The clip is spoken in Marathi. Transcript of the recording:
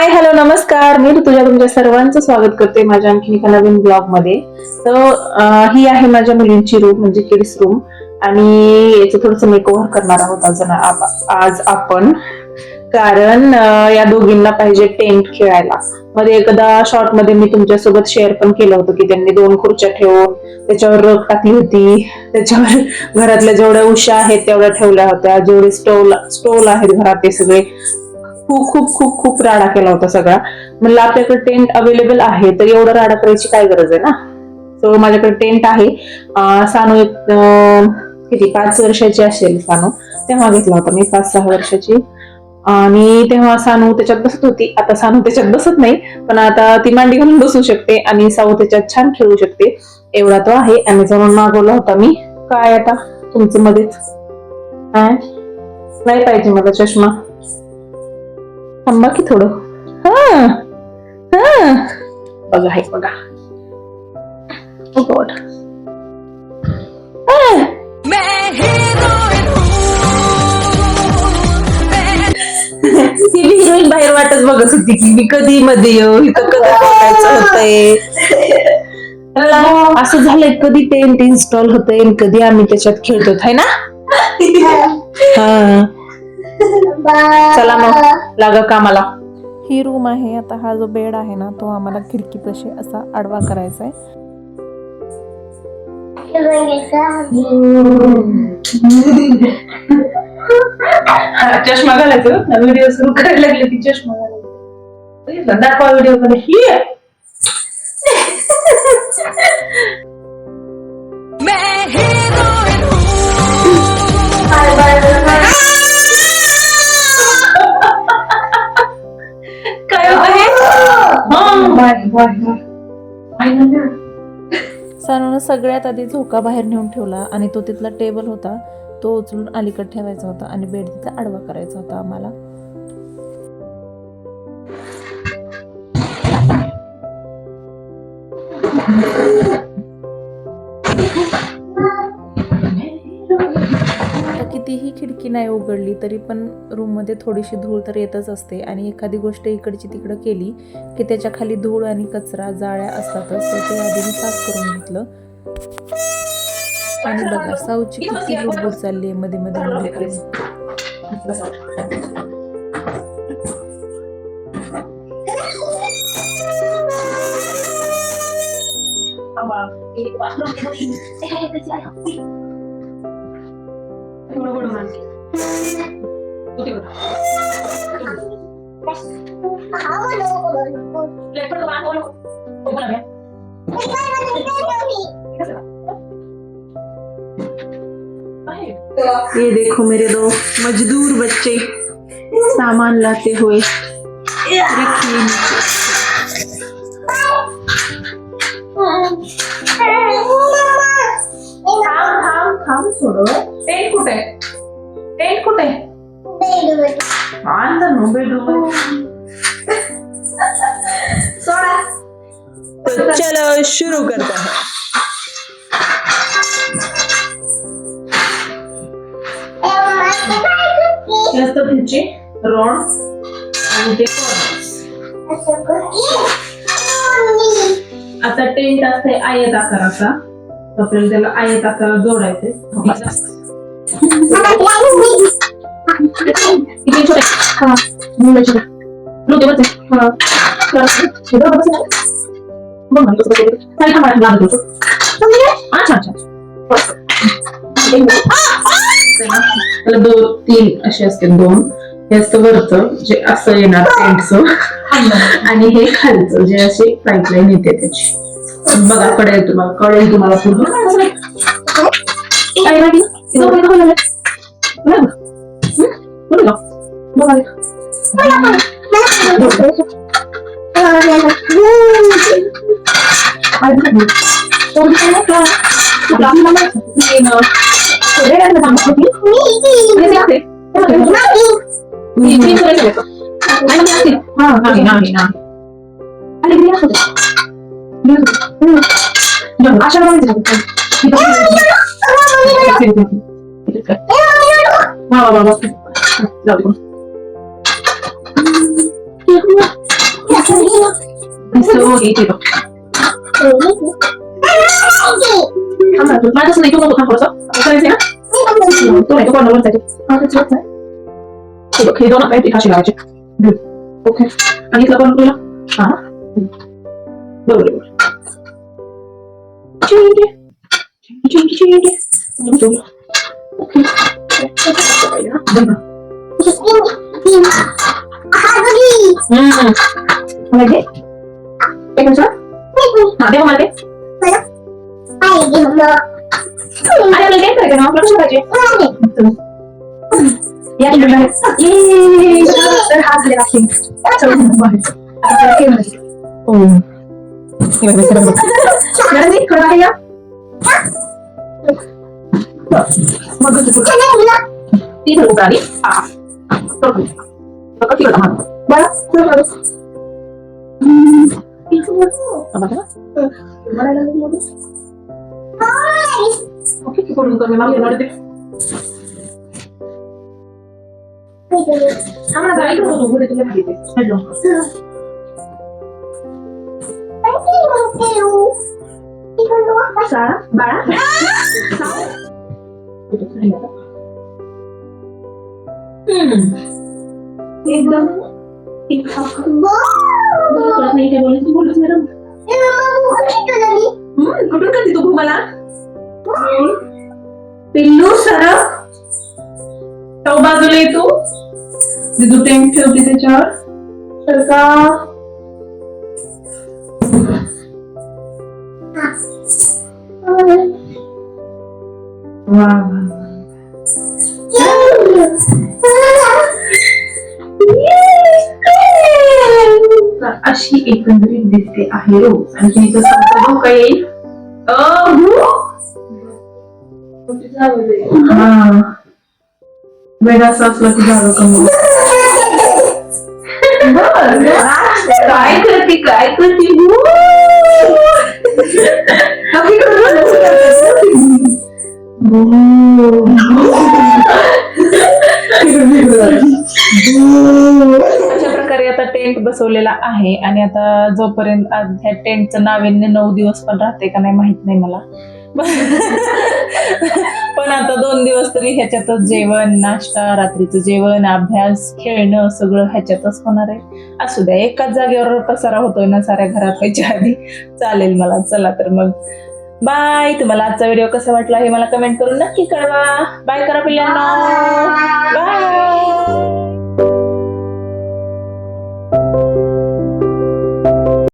हाय हॅलो नमस्कार. मी ऋतुजा तुमच्या सर्वांचं स्वागत करते माझ्या आणखी एका नवीन ब्लॉग मध्ये. तर ही आहे माझ्या मुलींची रूम म्हणजे किड्स रूम आणि याचं थोडंसं मेकओव्हर करणार आहोत आज आपण. कारण या दोघींना पाहिजे टेंट खेळायला. मध्ये एकदा शॉर्ट मध्ये मी तुमच्यासोबत शेअर पण केलं होतं की त्यांनी 2 खुर्च्या ठेवून त्याच्यावर रग टाकली होती. त्याच्यावर घरातल्या जेवढ्या उशा आहेत तेवढ्या ठेवल्या होत्या. जेवढे स्टोल आहेत घरात ते सगळे खूप खूप खूप खूप राडा केला होता सगळा. म्हणलं आपल्याकडे टेंट अवेलेबल आहे तर एवढं राडा करायची काय गरज आहे ना. सो माझ्याकडे टेंट आहे. सानू किती 5 वर्षाची असेल सानू तेव्हा घेतला होता मी 5-6 वर्षाची. आणि तेव्हा सानू त्याच्यात बसत होती. आता सानू त्याच्यात बसत नाही पण आता ती मांडी घालून बसू शकते आणि साऊ त्याच्यात छान खेळू शकते. एवढा तो आहे. अमेझॉनवरून मागवला होता मी. काय आता तुमचं मध्येच नाही पाहिजे मला चष्मा. थांबा की थोडं. हा हा बघा हे बघा. ओ गॉड ही हिरोईन बाहेर वाटत बघत होती की मी कधी मध्ये येऊ इथं कधी बघायचं होतंय. असं झालंय कधी टेंट इन्स्टॉल होतंय कधी आम्ही त्याच्यात खेळतो है ना. हा चला मग लागा कामाला. ही रूम आहे. आता हा जो बेड आहे ना तो आम्हाला खिडकीपाशी असा आडवा करायचा आहे. चष्मा घालायचं ना. व्हिडिओ सुरू करायला लागले की चष्मा घालायचं. दाखवा व्हिडिओ मध्ये ही सानूनं सगळ्यात आधी झोका बाहेर नेऊन ठेवला आणि तो तिथला टेबल होता तो उचलून अलीकडे ठेवायचा होता आणि बेड तिथं आडवा करायचा होता आम्हाला. आता कितीही खिडकी नाही उघडली तरी पण रूम मध्ये थोडीशी धूळ तर येतच असते आणि एखादी गोष्ट इकडची तिकडं केली की त्याच्या खाली धूळ आणि कचरा जाळ्या असतातच. तर ते आधी मी साफ करून घेतलं. आणि बघा साऊची किती लुडबुड चालली आहे मध्ये मध्ये मध्ये. ये देखो मेरे 2 मजदूर बच्चे सामान लाते हुए रखिए थांब थोडं. टेंट कुठे टेंट कुठे अंदर बेडरूम सोडा. तो चलो शुरू करते हैं. त्याचे रॉड आणि ते आता टेंट असते आयत आकाराचा. आपल्याला त्याला आयत आकारात जोडायचे. त्याला 2-3 असे असते. 2 हे असतं वरचं जे असं येणार टेंटचं आणि हे खालचं जे असे पाईपलाईन येते त्याची. बघा कळेल तुम्हाला पूर्ण. माझं नाही, तू नको थांब थोडंसं. करायचंय ना? तू नाही, तू कोणाला बोलताय? हे बघ, हे दोन आहेत, अशी लावायचे. ओके. आणि इथलं पण तुला? हा. बरोबर. ओके. एक मिनिट. हा, दे मला ते. अरे आपल्याला काय करायचं ना, आपलं कसं पाहिजे? या ठिकाणी बाहेर. तर हात झालेला आहे. चल, बाहेर. आता काय म्हणायचं? हो. हे बघ, हे बघ. जरा दे, थोडं बाहेर या. मग ती भरपूर आली. हा. ती बघा, बरं, चल बरं. ओके, करून कर, मला येणार ते. आम्हाला जायचं होतं, घरी तुला माहिती आहे. शाळा, बाळा. एकदम बोलूच मॅडम. कुठून करते तू मला? पिल्लू सरळ तो बाजूला येतो. तू टेंट ठेवते त्याच्यावर तर का अशी एकंदरीत दिसते आहे रोज. आणि तिचं काय येईल? हा, वेळ असं असलं की झालं कमी. काय करते काय करते? अशा प्रकारे आता टेंट बसवलेला आहे. आणि आता जोपर्यंत ह्या टेंटचं नाविन्य 9 दिवस पण राहते का नाही माहित नाही मला. पण आता 2 दिवस तरी ह्याच्यातच जेवण, नाश्ता, रात्रीचं जेवण, अभ्यास, खेळणं सगळं ह्याच्यातच होणार आहे. असू द्या, एकाच जागेवर पसारा होतोय ना साऱ्या घरात व्हायच्या आधी. चालेल मला. चला तर मग बाय. तुम्हाला आजचा व्हिडिओ कसा वाटला हे मला कमेंट करून नक्की कळवा. बाय करा पिल्लांनो. बाय.